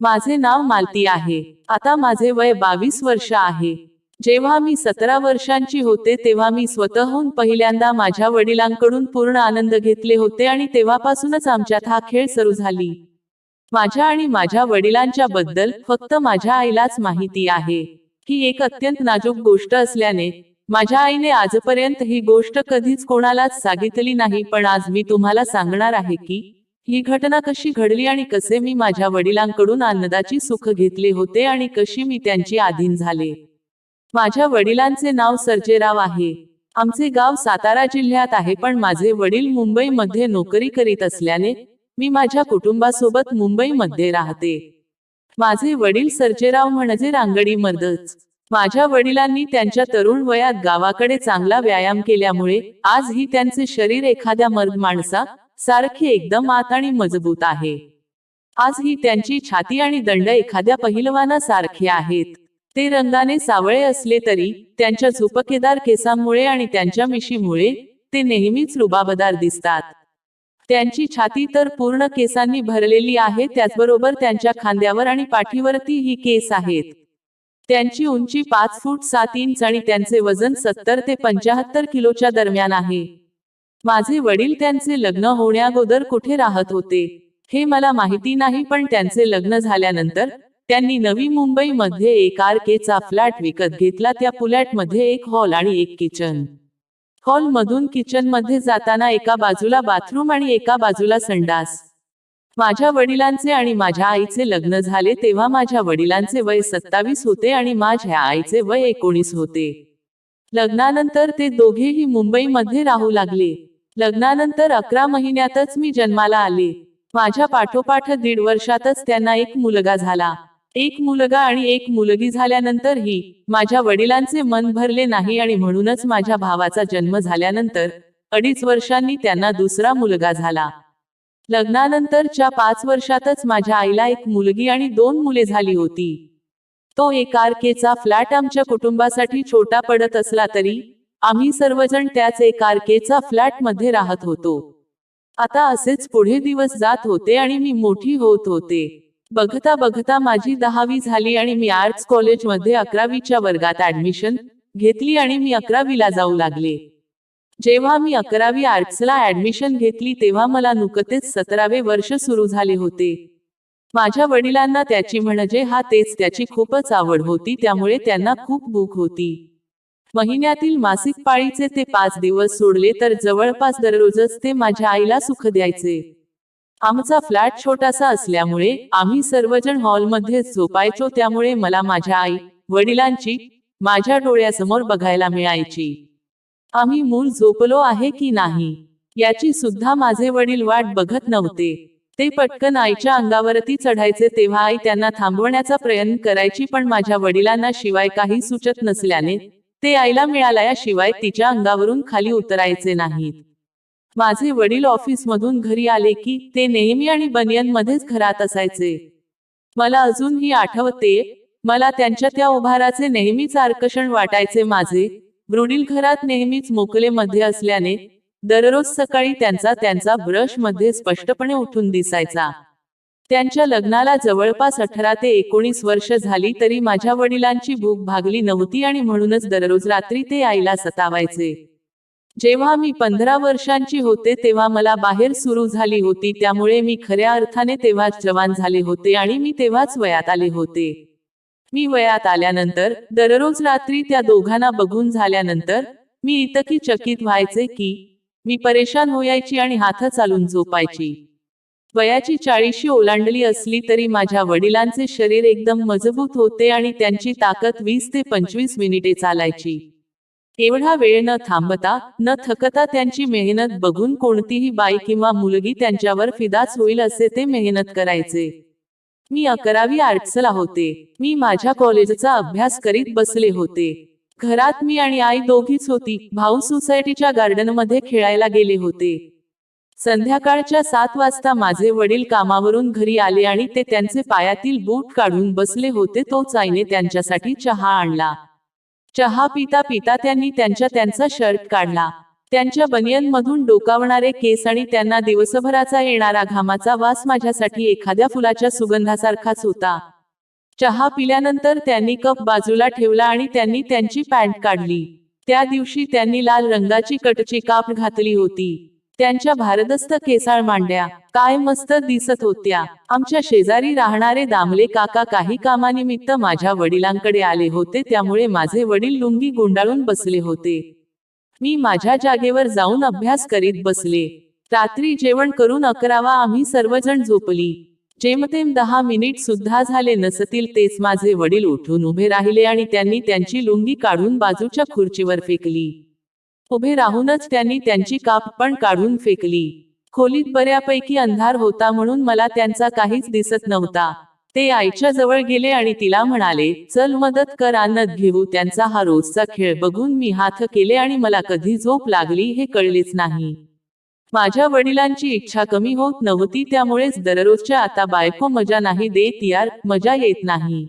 माझे नाव मालती आहे. आता माझे वय 22 वर्ष आहे. जेव्हा मी 17 वर्षांची होते तेव्हा मी स्वतःहून पहिल्यांदा माझ्या वडिलांकडून पूर्ण आनंद घेतले होते आणि तेव्हापासूनच आमच्यात हा खेळ सुरू झाली. माझ्या आणि माझ्या वडिलांच्या बद्दल फक्त माझ्या आईलाच माहिती आहे. ही एक अत्यंत नाजूक गोष्ट असल्याने माझ्या आईने आजपर्यंत ही गोष्ट कधीच कोणालाच सांगितली नाही, पण आज मी तुम्हाला सांगणार आहे की ही घटना कशी घडली आणि कसे मी माझ्या वडिलांकडून आनंदाची सुख घेतले होते आणि कशी मी त्यांची अधीन झाले. माझ्या वडिलांचे नाव सर्जेराव आहे. आमचे गाव सातारा जिल्ह्यात आहे, पण माझे वडील मुंबईमध्ये नोकरी करीत असल्याने मी माझ्या कुटुंबासोबत मुंबईमध्ये राहते. माझे वडील सर्जेराव म्हणजे रांगडी मर्दच. माझ्या वडिलांनी त्यांच्या तरुण वयात गावाकडे चांगला व्यायाम केल्यामुळे आजही त्यांचे शरीर एखाद्या मर्द माणसा सारखे एकदम आत आणि मजबूत आहे. आजही त्यांची छाती आणि दंड एखाद्या पहिलवाना सारखे आहेत. ते रंगाने सावळे असले तरी त्यांच्या झुपकेदार केसांमुळे आणि त्यांच्या मिशीमुळे ते नेहमीच रुबाबदार दिसतात. त्यांची छाती तर पूर्ण केसांनी भरलेली आहे, त्याचबरोबर त्यांच्या खांद्यावर आणि पाठीवरती ही केस आहेत. त्यांची उंची 5 फूट 7 इंच आणि त्यांचे वजन 70 ते 75 किलोच्या दरम्यान आहे. माझे वडील त्यांचे लग्न होण्याअगोदर कुठे राहत होते हे मला माहिती नाही, पण त्यांचे लग्न झाल्यानंतर त्यांनी नवी मुंबईमध्ये एक आरकेचा फ्लॅट विकत घेतला. त्या फ्लॅटमध्ये एक हॉल आणि एक किचन. हॉल मधून किचन मध्ये जाताना एका बाजूला बाथरूम आणि एका बाजूला संडास. माझ्या वडिलांचे आणि माझ्या आईचे लग्न झाले तेव्हा माझ्या वडिलांचे वय 27 होते आणि माझ्या आईचे वय 19 होते. लग्नानंतर ते दोघेही मुंबईमध्ये राहू लागले. लग्नानंतर 11 महिन्यातच मी जन्माला आले. माझ्या पाठोपाठ 1.5 वर्षातच त्यांना एक मुलगा झाला. एक मुलगा आणि एक मुलगी झाल्यानंतरही माझ्या वडिलांचे मन भरले नाही आणि म्हणूनच माझ्या भावाचा जन्म झाल्यानंतर 2.5 वर्षांनी त्यांना दुसरा मुलगा झाला. लग्नानंतरच्या 5 वर्षातच माझ्या आईला एक मुलगी आणि 2 मुले झाली होती. तो एक आरकेचा फ्लॅट आमच्या कुटुंबासाठी छोटा पडत असला तरी आम्ही सर्वजण त्याच एक आरकेचा फ्लॅट मध्ये राहत होतो. आता असेच पुढे दिवस जात होते आणि मी मोठी होत होते. बघता बघता माझी 10वी झाली आणि मी आर्ट्स कॉलेजमध्ये 11वीच्या वर्गात ऍडमिशन घेतली आणि मी 11वीला जाऊ लागले. जेव्हा मी 11वी आर्ट्सला ऍडमिशन घेतली तेव्हा मला नुकतेच 17वे वर्ष सुरू झाले होते. माझ्या वडिलांना त्याची म्हणजे त्याची खूपच आवड होती, त्यामुळे त्यांना खूप भूक होती. महिन्यातील मासिक पाळीचे ते 5 दिवस सोडले तर जवळपास दररोजच ते माझ्या आईला सुख द्यायचे. आमचा फ्लॅट छोटासा असल्यामुळे आम्ही सर्वजण हॉलमध्येच झोपायचो, त्यामुळे मला माझ्या आई वडिलांची माझ्या डोळ्यासमोर बघायला मिळायची. आम्ही मूल झोपलो आहे की नाही याची सुद्धा माझे वडील वाट बघत नव्हते. ते पटकन आईच्या अंगावरती चढायचे तेव्हा आई त्यांना थांबवण्याचा प्रयत्न करायची, पण माझ्या वडिलांना शिवाय काही सुचत नसल्याने ते आईला मिळाल्याशिवाय तिच्या अंगावरून खाली उतरायचे नाहीत. माझे वडील ऑफिसमधून घरी आले की ते नेहमी आणि बनियनमध्येच घरात असायचे. मला अजूनही आठवते, मला त्यांच्या त्या उभाराचे नेहमीच आकर्षण वाटायचे. माझे वडील घरात नेहमीच मोकळे मध्ये असल्याने दररोज सकाळी त्यांचा ब्रश मध्ये स्पष्टपणे उठून दिसायचा. त्यांच्या लग्नाला जवळपास 18 ते 19 वर्ष झाली तरी माझ्या वडिलांची भूक भागली नव्हती आणि म्हणूनच दररोज रात्री ते आईला सतावायचे. जेव्हा मी 15 वर्षांची होते तेव्हा मला बाहेर सुरू झाली होती, त्यामुळे मी खऱ्या अर्थाने तेव्हाच जवान झाले होते आणि मी तेव्हाच वयात आले होते. मी वयात आल्यानंतर दररोज रात्री त्या दोघांना बघून झाल्यानंतर मी इतकी चकित व्हायचे की मी परेशान होयाची आणि हात चालून झोपायची. वयाची 40 ओलांडली असली तरी माझ्या वडिलांचे शरीर एकदम मजबूत होते आणि त्यांची ताकद 20 ते 25 मिनिटे चालायची. एवढा वेळ न थांबता न थकता त्यांची मेहनत बघून कोणतीही बाई किंवा मुलगी त्यांच्यावर फिदाच होईल असे ते मेहनत करायचे. मी 11वी आर्ट्सला होते. मी माझ्या कॉलेजचा अभ्यास करीत बसले होते. घरात मी आणि आई दोघीच होती. भाऊ सोसायटीच्या गार्डनमध्ये खेळायला गेले होते. संध्याकाळच्या 7 वाजता माझे वडील कामावरून घरी आले आणि ते त्यांचे पायातील बूट काढून बसले होते. तोच आईने त्यांच्यासाठी चहा आणला. चहा पिता पिता त्यांनी त्यांचा शर्ट काढला. त्यांच्या बनियनमधून डोकावणारे केस आणि त्यांना दिवसभराचा येणारा घामाचा वास माझ्यासाठी एखाद्या फुलाच्या सुगंधासारखाच होता. चहा पिल्यानंतर त्यांनी कप बाजूला ठेवला आणि त्यांनी त्यांची पॅन्ट काढली. त्या दिवशी त्यांनी लाल रंगाची कटची काप घातली होती. त्यांच्या भारदस्त केसाळ मांड्या काय मस्त दिसत होत्या. आमच्या शेजारी राहणारे दामले काका काही कामानिमित्त माझ्या वडिलांकडे आले होते, त्यामुळे माझे वडील लुंगी गुंडाळून बसले होते. मी माझ्या जागेवर जाऊन अभ्यास करीत बसले. रात्री जेवण करून 11 आम्ही सर्वजण झोपली. जेमतेम 10 मिनिट सुद्धा झाले नसतील तेच माझे वडील उठून उभे राहिले आणि त्यांनी त्यांची लुंगी काढून बाजूच्या खुर्चीवर फेकली. उभे राहूनच त्यांनी त्यांची काप पण काढून फेकली. खोलीत बऱ्यापैकी अंधार होता म्हणून मला त्यांचा काहीच दिसत नव्हता. ते आईच्या जवळ गेले आणि तिला म्हणाले, चल मदत कर आणत घेऊ. त्यांचा हा रोजचा खेळ बघून मी हात केले आणि मला कधी झोप लागली हे कळलेच नाही. माझ्या वडिलांची इच्छा कमी होत नव्हती, त्यामुळेच दररोजच्या आता बायको मजा नाही देत यार, मजा येत नाही.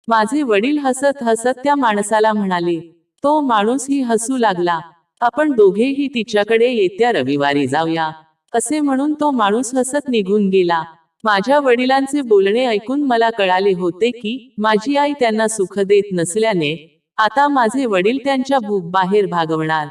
माझे वडील हसत हसत त्या माणसाला म्हणाले. तो माणूसही हसू लागला. आपण दोघेही तिच्याकडे येत्या रविवारी जाऊया असे म्हणून तो माणूस हसत निघून गेला. माझ्या वडिलांचे बोलणे ऐकून मला कळाले होते की माझी आई त्यांना सुख देत नसल्याने आता माझे वडील त्यांच्या भूक बाहेर भागवणार.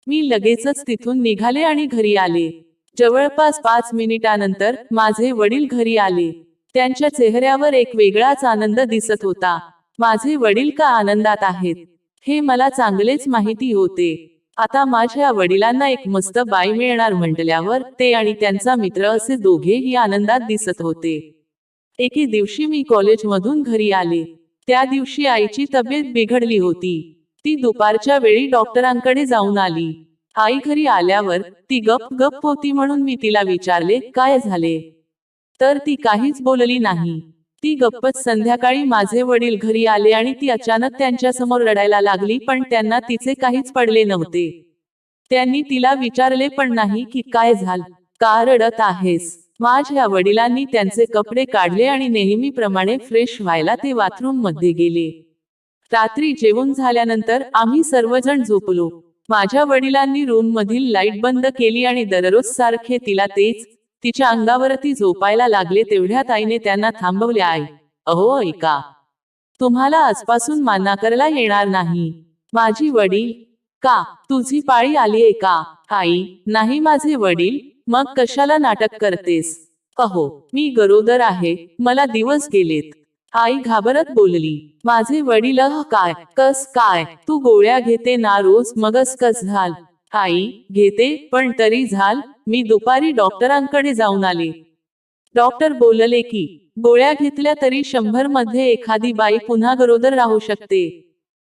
मी लगेचच तिथून निघाले आणि घरी आले. जवळपास 5 मिनिटानंतर माझे वडील घरी आले. त्यांच्या चेहऱ्यावर एक वेगळाच आनंद दिसत होता. माझे वडील का आनंदात आहेत हे मला चांगलेच माहिती होते. आता माझ्या वडिलांना एक मस्त बाई मिळणार म्हटल्यावर ते आणि त्यांचा मित्र असे दोघेही आनंदात दिसत होते. एके दिवशी मी कॉलेजमधून घरी आले. त्या दिवशी आईची तब्येत बिघडली होती. ती दुपारच्या वेळी डॉक्टरांकडे जाऊन आली. आई घरी आल्यावर ती गप होती म्हणून मी तिला विचारले, काय झाले? तर ती काहीच बोलली नाही. ती गप्पच. संध्याकाळी माझे वडील घरी आले आणि ती अचानक त्यांच्यासमोर रडायला लागली, पण त्यांना तिचे काहीच पडले नव्हते. त्यांनी तिला विचारले पण नाही की काय झालं, का रडत आहेस? माझ्या वडिलांनी त्यांचे कपडे काढले आणि नेहमीप्रमाणे फ्रेश व्हायला ते बाथरूम मध्ये गेले. रात्री जेवण झाल्यानंतर आम्ही सर्वजण झोपलो. माझ्या वडिलांनी रूम मधील लाईट बंद केली आणि दररोज सारखे तिला तेच तिच्या अंगावरती झोपायला लागले. तेवढ्यात आईने त्यांना थांबवले. आई, अहो ऐका, तुम्हाला आजपासून मान्नाकरला येणार नाही. माझी वडील, का तुझी पाळी आलीये का? आई, नाही माझे वडील. मग कशाला नाटक करतेस? अहो मी गरोदर आहे, मला दिवस गेलेत. आई घाबरत बोलली. माझे वडील, काय कस काय? तू गोळ्या घेते ना रोज, मगच कस झाल? आई, घेते, पण तरी झाल. मी दुपारी डॉक्टरांकडे जाऊन आले. डॉक्टर बोलले की गोळ्या घेतल्या तरी 100 मध्ये एखादी बाई पुन्हा गरोदर राहू शकते.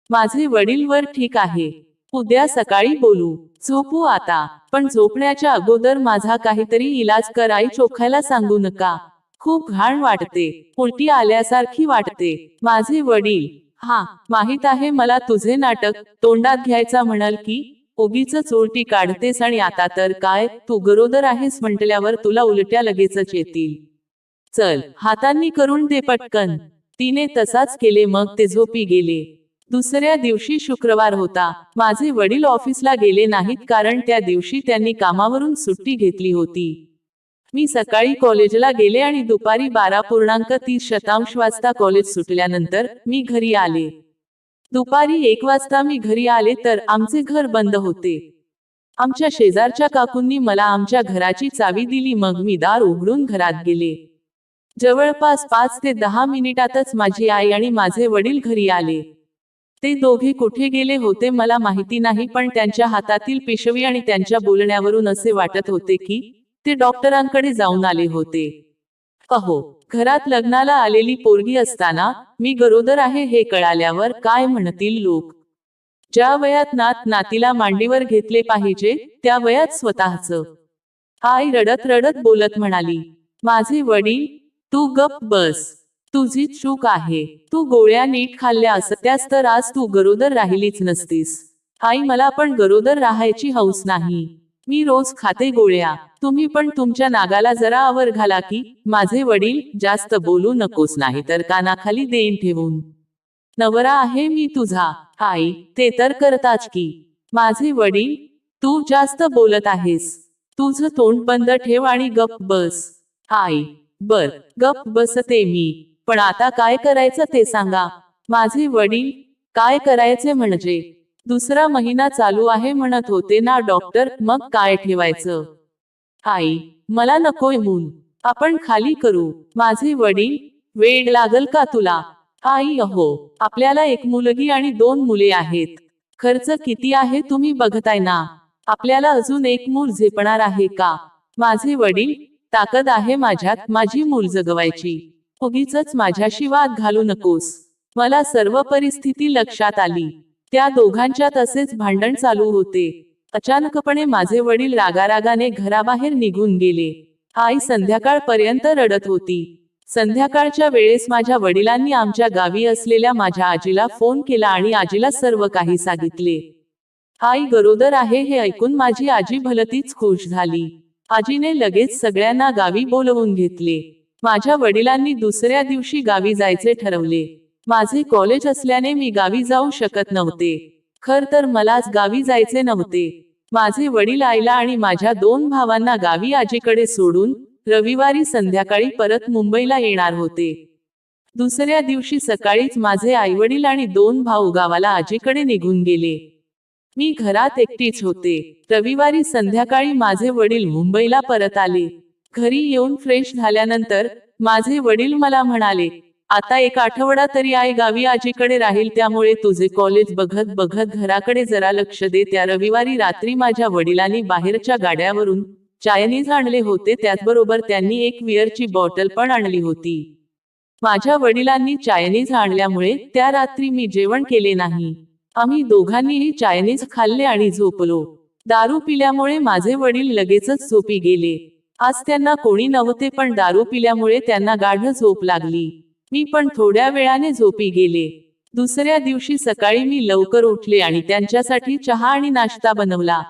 माझे वडील वर ठीक आहे, उद्या सकाळी बोलू. झोपू आता, पण झोपण्याच्या अगोदर माझा काहीतरी इलाज कर. आई, चोखायला सांगू नका, खूप घाण वाटते, उलटी आल्यासारखी वाटते. माझे वडील, हा माहित आहे मला तुझे नाटक तोंडात घ्यायचा म्हणाल की उगीच उलटी काढतेस आणि आता तर काय, तू गरोदर आहेस म्हटल्यावर तुला उलट्या लगेचच येतील. चल हातांनी करून दे पटकन. तिने तसाच केले. मग ते झोपी गेले. दुसऱ्या दिवशी शुक्रवार होता. माझे वडील ऑफिसला गेले नाहीत कारण त्या दिवशी त्यांनी कामावरून सुट्टी घेतली होती. मी सकाळी कॉलेजला गेले आणि दुपारी 12.30 वाजता कॉलेज सुटल्यानंतर मी घरी आले. दुपारी 1 वाजता मी घरी आले तर आमचे घर बंद होते. आमच्या शेजारच्या काकूंनी मला आमच्या घराची चावी दिली. मग मी दार उघडून घरात गेले. जवळपास 5 ते 10 मिनिटातच माझी आई आणि माझे वडील घरी आले. ते दोघे कुठे गेले होते मला माहिती नाही, पण त्यांच्या हातातील पिशवी आणि त्यांच्या बोलण्यावरून असे वाटत होते की ते डॉक्टरांकडे जाऊन आले होते. अहो, घरात लग्नाला आलेली पोरगी असताना मी गरोदर आहे हे कळाल्यावर काय म्हणतील लोक? ज्या वयात नातीला मांडीवर घेतले पाहिजे त्या वयात स्वतःच. आई रडत रडत बोलत म्हणाली. माझे वडील, तू गप्प बस, तुझी चूक आहे. तू गोळ्या नीट खाल्ल्या असत्यास तर आज तू गरोदर राहिलीच नसतीस. आई, मला पण गरोदर राहायची हौस नाही. मी रोज खाते गोळ्या. तुम्ही पण तुमच्या नागाला जरा आवर घाला की. माझे वडील, जास्त बोलू नकोस नाही तर कानाखाली देईन ठेवून. नवरा आहे मी तुझा. आई, ते तर करताच की. माझे वडील, तू जास्त बोलत आहेस. तुझं तोंड बंद ठेव आणि गप्प बस. आई, बर, गप्प बसते मी. पण आता काय करायचं ते सांगा. माझे वडील, काय करायचे म्हणजे? दुसरा महिना चालू आहे म्हणत होते ना डॉक्टर, मग काय ठेवायचं? आई, मला नकोय मूल. आपण खाली करू. माझे वडील, वेड लागल का तुला? आई, अहो, आपल्याला एक मुलगी आणि 2 मुले आहेत. खर्च किती आहे तुम्ही बघताय ना. आपल्याला अजून एक मूल झेपणार आहे का? माझे वडील, ताकद आहे माझ्यात माझी मूल जगवायची. उगीचच माझ्याशी वाद घालू नकोस. मला सर्व परिस्थिती लक्षात आली. त्या दोघांच्यात असेच भांडण चालू होते. अचानकपणे माझे वडील रागारागाने घराबाहेर निघून गेले. आई संध्याकाळपर्यंत रडत होती. संध्याकाळच्या वेळेस माझ्या वडिलांनी आमच्या गावी असलेल्या माझ्या आजीला फोन केला आणि आजीला सर्व काही सांगितले. आई गरोदर आहे हे ऐकून माझी आजी भलतीच खुश झाली. आजीने लगेच सगळ्यांना गावी बोलवून घेतले. माझ्या वडिलांनी दुसऱ्या दिवशी गावी जायचे ठरवले. माझे कॉलेज असल्याने मी गावी जाऊ शकत नव्हते. खर तर मलाच गावी जायचे नव्हते. माझे वडील आईला आणि माझ्या 2 भावांना गावी आजीकडे सोडून रविवारी संध्याकाळी परत मुंबईला येणार होते. दुसऱ्या दिवशी सकाळीच माझे आईवडील आणि 2 भाऊ गावाला आजीकडे निघून गेले. मी घरात एकटीच होते. रविवारी संध्याकाळी माझे वडील मुंबईला परत आले. घरी येऊन फ्रेश झाल्यानंतर माझे वडील मला म्हणाले, आता 1 आठवडा तरी आई गावी आजीकडे राहील, त्यामुळे तुझे कॉलेज बघत बघत घराकडे जरा लक्ष दे. त्या रविवारी रात्री माझ्या वडिलांनी बाहेरच्या गाड्यावरून चायनीज आणले होते. त्याचबरोबर त्यांनी एक बिअरची बॉटल पण आणली होती. माझ्या वडिलांनी चायनीज आणल्यामुळे त्या रात्री मी जेवण केले नाही. आम्ही दोघांनीही चायनीज खाल्ले आणि झोपलो. दारू पिल्यामुळे माझे वडील लगेचच झोपी गेले. आज त्यांना कोणी नव्हते, पण दारू पिल्यामुळे त्यांना गाढ झोप लागली. मी पण थोड्या वेळाने झोपी गेले. दुसऱ्या दिवशी सकाळी मी लवकर उठले आणि त्यांच्यासाठी चहा आणि नाश्ता बनवला.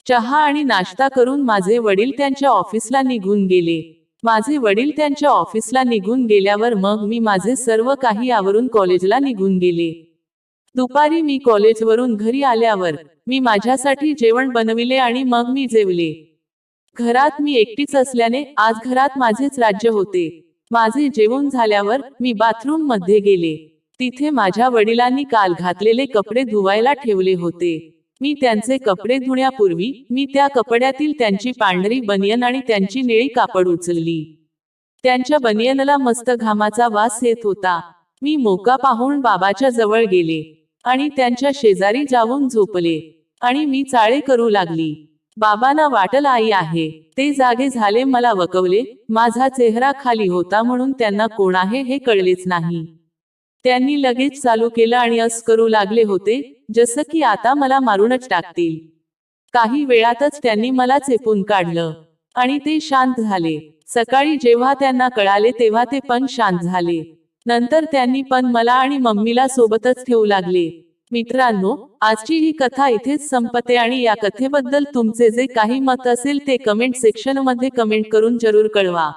चहा आणि नाश्ता करून माझे वडील त्यांच्या ऑफिसला निघून गेले. माझे वडील त्यांच्या ऑफिसला निघून गेल्यावर मग मी माझे सर्व काही आवरून कॉलेजला निघून गेले. दुपारी मी कॉलेजवरून घरी आल्यावर मी माझ्यासाठी जेवण बनविले आणि मग मी जेवले. घरात मी एकटीच असल्याने आज घरात माझेच राज्य होते. माझे जेवण झाल्यावर मी बाथरूम मध्ये गेले. तिथे माझ्या वडिलांनी काल घातलेले कपडे धुवायला ठेवले होते. मी त्यांचे कपडे धुण्यापूर्वी मी त्या कपड्यातील त्यांची पांढरी बनियन आणि त्यांची निळी कापड उचलली. त्यांच्या बनियनला मस्त घामाचा वास येत होता. मी मोका पाहून बाबाच्या जवळ गेले आणि त्यांच्या शेजारी जाऊन झोपले आणि मी चाळे करू लागली. बाबांना वाटलं आई आहे. ते जागे झाले. मला वकवले. माझा चेहरा खाली होता म्हणून त्यांना कोण आहे हे कळलेच नाही. त्यांनी लगेच चालू केलं आणि असं करू लागले होते जसं की आता मला मारूनच टाकतील. काही वेळातच त्यांनी मला चेपून काढलं आणि ते शांत झाले. सकाळी जेव्हा त्यांना कळाले तेव्हा ते पण शांत झाले. नंतर त्यांनी पण मला आणि मम्मीला सोबतच ठेवू लागले. मित्रांनो, आजची ही कथा इथेच संपते आणि या कथेबद्दल तुमचे जे काही मत असेल ते कमेंट सेक्शन मध्ये कमेंट करून जरूर कळवा.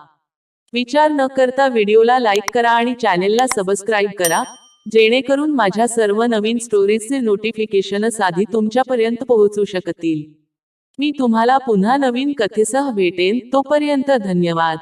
विचार न करता व्हिडिओला लाईक करा आणि चॅनेलला सबस्क्राईब करा, जेणेकरून माझ्या सर्व नवीन स्टोरीजचे नोटिफिकेशनच आधी तुमच्यापर्यंत पोहोचू शकतील. मी तुम्हाला पुन्हा नवीन कथेसह भेटेन. तोपर्यंत धन्यवाद.